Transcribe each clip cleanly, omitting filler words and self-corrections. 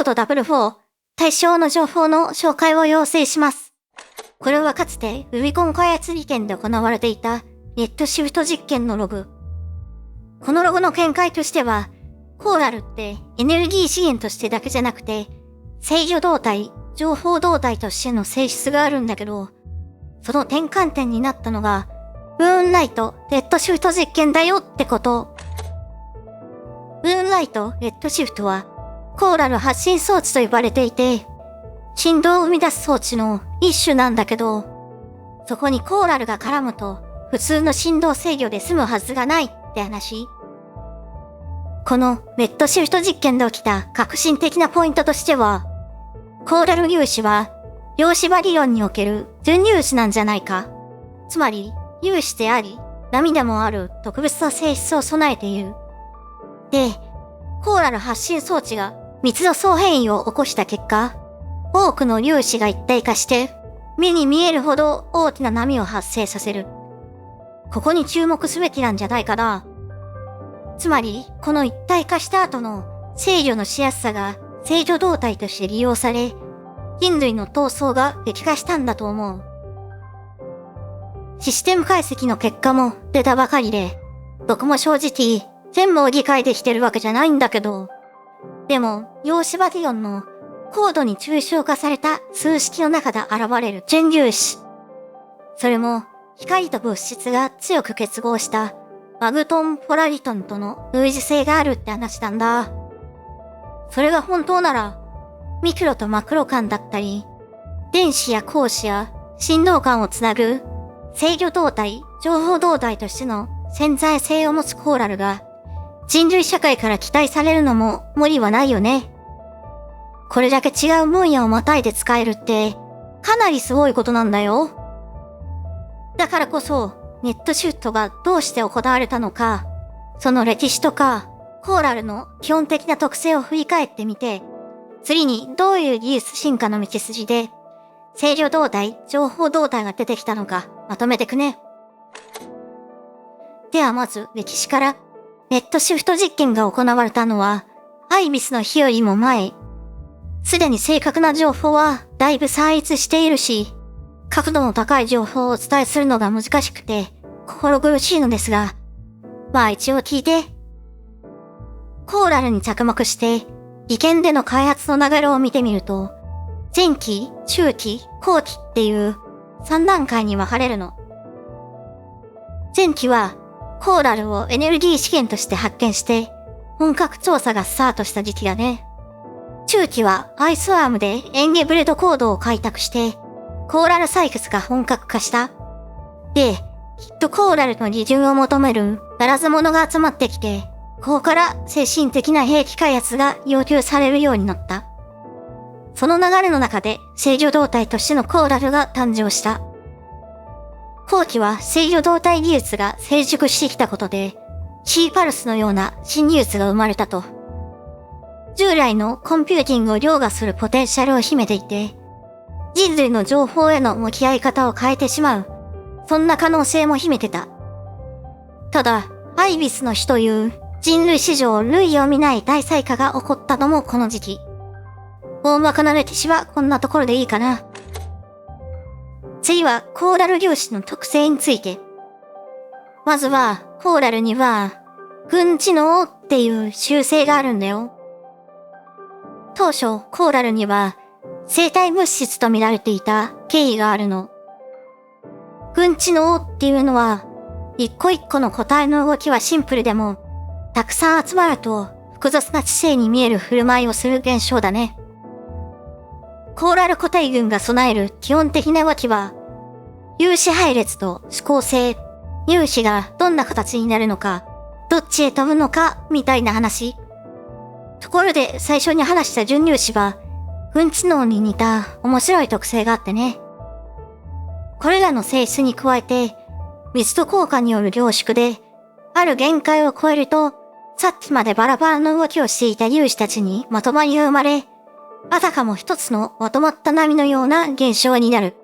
コード0-4対象の情報の紹介を要請します。これはかつてルビコン開発利権で行われていたネットシフト実験のログ。このログの見解としては、コーラルってエネルギー資源としてだけじゃなくて、制御動態、情報動態としての性質があるんだけど、その転換点になったのが、ムーンライト、レッドシフト実験だよってこと。ムーンライト、レッドシフトは、コーラル発信装置と呼ばれていて、振動を生み出す装置の一種なんだけど、そこにコーラルが絡むと、普通の振動制御で済むはずがないって話。このレッドシフト実験で起きた革新的なポイントとしては、コーラル粒子は量子バリオンにおける準粒子なんじゃないか。つまり、粒子であり、波でもある特別な性質を備えている。で、コーラル発信装置が密度相変異を起こした結果、多くの粒子が一体化して、目に見えるほど大きな波を発生させる。ここに注目すべきなんじゃないかな。つまり、この一体化した後の制御のしやすさが制御動態として利用され、人類の闘争が激化したんだと思う。システム解析の結果も出たばかりで、僕も正直全部を理解できてるわけじゃないんだけど、でも、量子バリオンの高度に抽象化された数式の中で現れる準粒子。それも、光と物質が強く結合したマグトン・ポラリトンとの類似性があるって話なんだ。それが本当なら、ミクロとマクロ間だったり、電子や光子や振動間をつなぐ制御動態、情報動態としての潜在性を持つコーラルが人類社会から期待されるのも無理はないよね。これだけ違う分野をまたいで使えるってかなりすごいことなんだよ。だからこそネットシフトがどうして行われたのか、その歴史とかコーラルの基本的な特性を振り返ってみて、次にどういう技術進化の道筋で制御動態、情報動態が出てきたのかまとめてくね。ではまず歴史から。ネットシフト実験が行われたのはアイビスの日よりも前。すでに正確な情報はだいぶ散逸しているし、角度の高い情報をお伝えするのが難しくて心苦しいのですが、まあ一応聞いて。コーラルに着目して利権での開発の流れを見てみると、前期、中期、後期っていう3段階に分かれるの。前期はコーラルをエネルギー資源として発見して本格調査がスタートした時期だね。中期はアイスワームでエンゲブレドコードを開拓してコーラル採掘が本格化した。で、きっとコーラルの利潤を求めるガラス者が集まってきて、ここから精神的な兵器開発が要求されるようになった。その流れの中で制御動態としてのコーラルが誕生した。後期は制御動態技術が成熟してきたことで、C パルスのような新技術が生まれたと。従来のコンピューティングを凌駕するポテンシャルを秘めていて、人類の情報への向き合い方を変えてしまう、そんな可能性も秘めてた。ただ、アイビスの死という人類史上類を見ない大災禍が起こったのもこの時期。大まかな歴史はこんなところでいいかな。次はコーラル粒子の特性について。まずはコーラルには群知能っていう習性があるんだよ。当初コーラルには生体物質と見られていた経緯があるの。群知能っていうのは一個一個の個体の動きはシンプルでもたくさん集まると複雑な知性に見える振る舞いをする現象だね。コーラル個体群が備える基本的な動きは、粒子配列と指向性、粒子がどんな形になるのか、どっちへ飛ぶのか、みたいな話。ところで最初に話した準粒子は、群知能に似た面白い特性があってね。これらの性質に加えて、密度効果による凝縮で、ある限界を超えると、さっきまでバラバラの動きをしていた粒子たちにまとまりが生まれ、あたかも一つのまとまった波のような現象になる。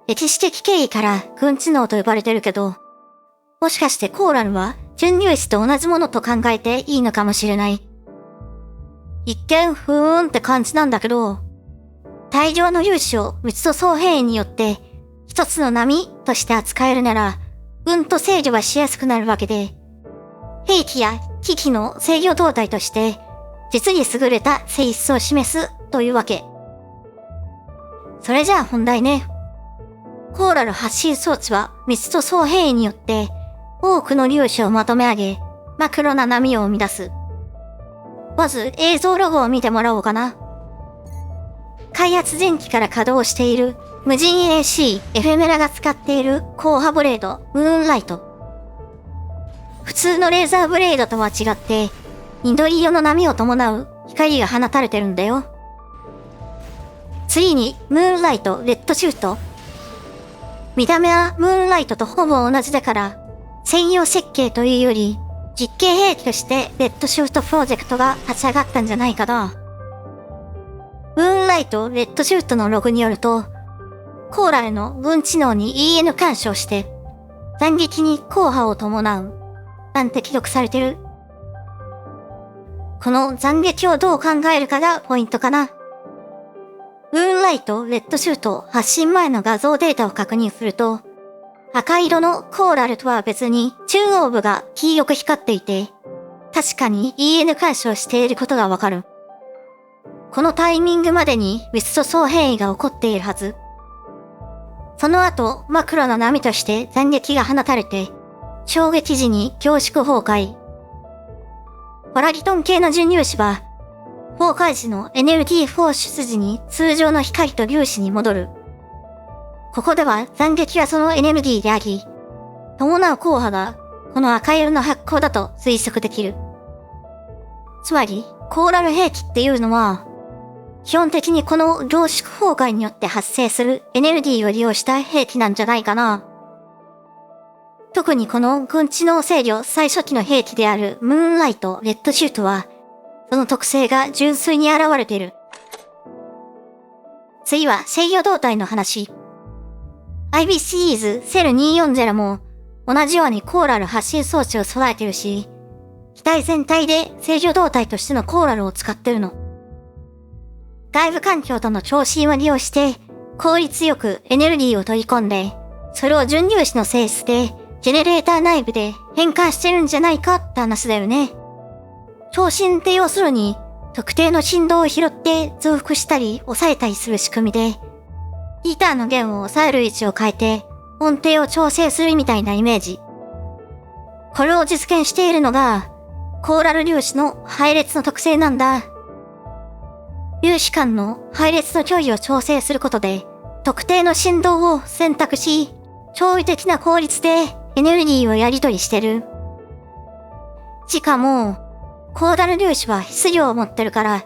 歴史的経緯から群知能と呼ばれてるけど、もしかしてコーラルは準粒子と同じものと考えていいのかもしれない。一見ふーんって感じなんだけど、大量の粒子を密度相変異によって一つの波として扱えるなら、と制御はしやすくなるわけで、兵器や機器の制御動態として、実に優れた性質を示すというわけ。それじゃあ本題ね。コーラル発信装置は密度相変異によって多くの粒子をまとめ上げ、マクロな波を生み出す。まず映像ロゴを見てもらおうかな。開発前期から稼働している無人 AC エフェメラが使っている高波ブレードムーンライト。普通のレーザーブレードとは違って緑色の波を伴う光が放たれてるんだよ。次にムーンライトレッドシュート。見た目はムーンライトとほぼ同じだから専用設計というより実験兵器としてレッドシュートプロジェクトが立ち上がったんじゃないかな。ムーンライトレッドシュートのログによると、コーラルの軍知能に EN 干渉して斬撃に硬波を伴うなんて記録されてる。この斬撃をどう考えるかがポイントかな。ムーンライトレッドシュート発信前の画像データを確認すると、赤色のコーラルとは別に中央部が黄色く光っていて、確かに EN 干渉していることがわかる。このタイミングまでに密度相変異が起こっているはず。その後、マクロな波として斬撃が放たれて、衝撃時に凝縮崩壊。パラリトン系の準粒子は、崩壊時のエネルギー放出時に通常の光と粒子に戻る。ここでは斬撃はそのエネルギーであり、伴う硬波がこの赤色の発光だと推測できる。つまり、コーラル兵器っていうのは、基本的にこの凝縮崩壊によって発生するエネルギーを利用した兵器なんじゃないかな。特にこの軍知能制御最初期の兵器であるムーンライトレッドシュートは、その特性が純粋に現れている。次は制御動態の話。IB シリーズセル240も同じようにコーラル発信装置を備えてるし、機体全体で制御動態としてのコーラルを使ってるの。外部環境との共振を利用して効率よくエネルギーを取り込んで、それを準粒子の性質でジェネレーター内部で変換してるんじゃないかって話だよね。共振って要するに特定の振動を拾って増幅したり抑えたりする仕組みで、ギターの弦を抑える位置を変えて音程を調整するみたいなイメージ。これを実現しているのがコーラル粒子の配列の特性なんだ。粒子間の配列の距離を調整することで特定の振動を選択し、驚異的な効率でエネルギーをやり取りしてる。しかも、コーラル粒子は質量を持ってるから、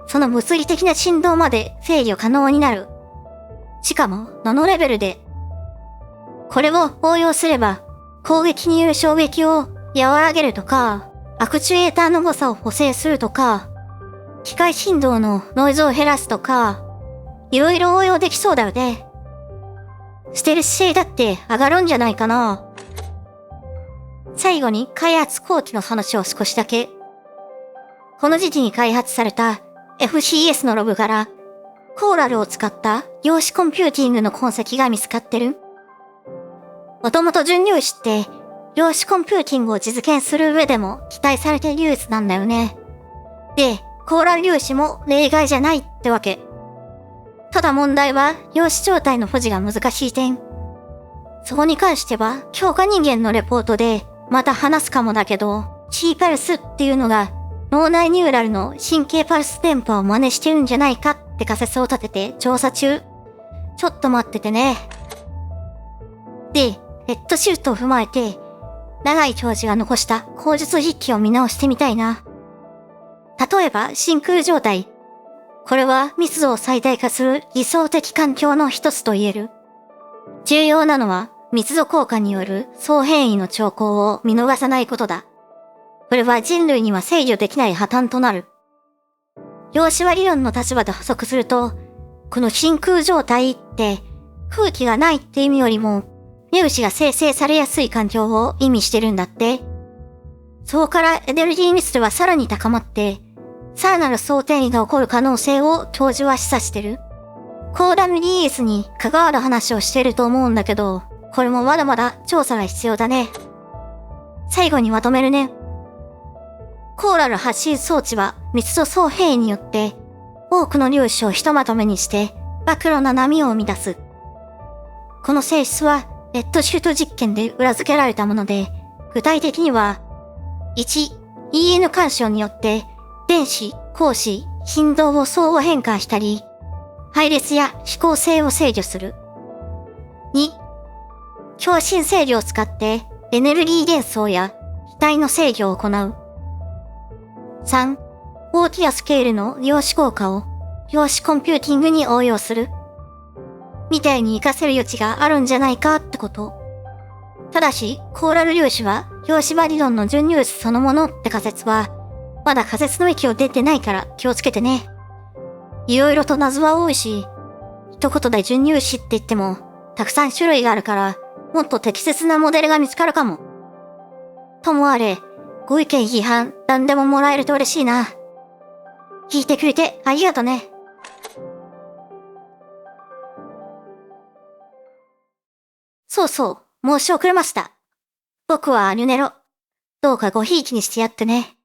その物理的な振動まで制御可能になる。しかも、ナノレベルで。これを応用すれば、攻撃による衝撃を和らげるとか、アクチュエーターの誤差を補正するとか、機械振動のノイズを減らすとか、いろいろ応用できそうだよね。ステルス性だって上がるんじゃないかな。最後に開発後期の話を少しだけ。この時期に開発された FCS のログから、コーラルを使った量子コンピューティングの痕跡が見つかってる。もともと準粒子って量子コンピューティングを実現する上でも期待されている技術なんだよね。で、コーラル粒子も例外じゃないってわけ。ただ問題は量子状態の保持が難しい点。そこに関しては強化人間のレポートでまた話すかもだけど、C パルスっていうのが脳内ニューラルの神経パルス電波を真似してるんじゃないかって仮説を立てて調査中。ちょっと待っててね。で、レッドシュートを踏まえて、永井教授が残した口述実機を見直してみたいな。例えば真空状態。これは密度を最大化する理想的環境の一つと言える。重要なのは密度効果による相変異の兆候を見逃さないことだ。これは人類には制御できない破綻となる。量子は理論の立場で補足すると、この真空状態って空気がないって意味よりも粒子が生成されやすい環境を意味してるんだって。そこからエネルギー密度はさらに高まって、さらなる争点が起こる可能性を教授は示唆してる。コーラルリリースに関わる話をしてると思うんだけど、これもまだまだ調査が必要だね。最後にまとめるね。コーラル発信装置は密度相変異によって多くの粒子をひとまとめにして暴露な波を生み出す。この性質はレッドシフト実験で裏付けられたもので、具体的には 1. EN 干渉によって電子、光子、振動を相互変換したり、配列や飛行性を制御する。2. 共振制御を使ってエネルギー伝送や気体の制御を行う。3. 大きなスケールの量子効果を量子コンピューティングに応用する。みたいに活かせる余地があるんじゃないかってこと。ただし、コーラル粒子は量子場理論の純粒子そのものって仮説は、まだ仮説の域を出てないから気をつけてね。いろいろと謎は多いし、一言で純粒子って言っても、たくさん種類があるから、もっと適切なモデルが見つかるかも。ともあれ、ご意見批判、何でももらえると嬉しいな。聞いてくれてありがとね。そうそう、申し遅れました。僕はアニュネロ。どうかごひいきにしてやってね。